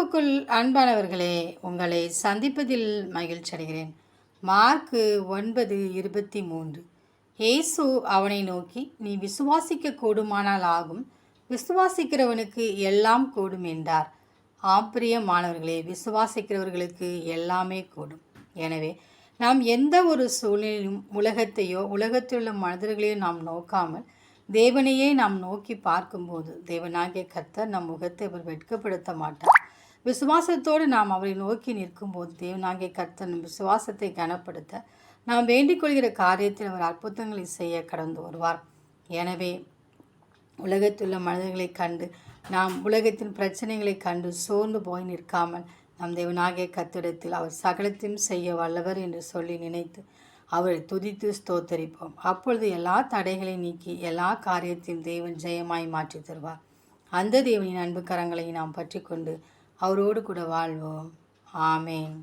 கிறிஸ்துவுக்குள் அன்பானவர்களே, உங்களை சந்திப்பதில் மகிழ்ச்சி அடைகிறேன். மார்க்கு 9:23. இயேசு அவனை நோக்கி, நீ விசுவாசிக்க கூடுமானால் ஆகும், விசுவாசிக்கிறவனுக்கு எல்லாம் கூடும் என்றார். பிரியமானவர்களே, விசுவாசிக்கிறவர்களுக்கு எல்லாமே கூடும். எனவே நாம் எந்த ஒரு சூழ்நிலையும் உலகத்தையோ உலகத்தில் உள்ள மனிதர்களையோ நாம் நோக்காமல் தேவனையே நாம் நோக்கி பார்க்கும்போது தேவனாகிய கர்த்தர் நம் முகத்தை அவர் வெட்கப்படுத்த மாட்டார். விசுவாசத்தோடு நாம் அவரை நோக்கி நிற்கும்போது தேவனாகிய கர்த்தர் நம் விசுவாசத்தை கனப்படுத்த நாம் வேண்டிக் கொள்கிற காரியத்தில் அவர் அற்புதங்களை செய்ய கடந்து வருவார். எனவே உலகத்துள்ள மனிதர்களை கண்டு நாம் உலகத்தின் பிரச்சனைகளை கண்டு சோர்ந்து போய் நிற்காமல் நம் தேவனாகிய கர்த்தரிடத்தில் அவர் சகலத்தையும் செய்ய வல்லவர் என்று சொல்லி நினைத்து அவரை துதித்து ஸ்தோத்தரிப்போம். அப்பொழுது எல்லா தடைகளை நீக்கி எல்லா காரியத்தையும் தேவன் ஜெயமாய் மாற்றி தருவார். அந்த தேவனின் அன்பு கரங்களை நாம் பற்றி கொண்டு அவரோடு கூட வாழ்வோம். ஆமேன்.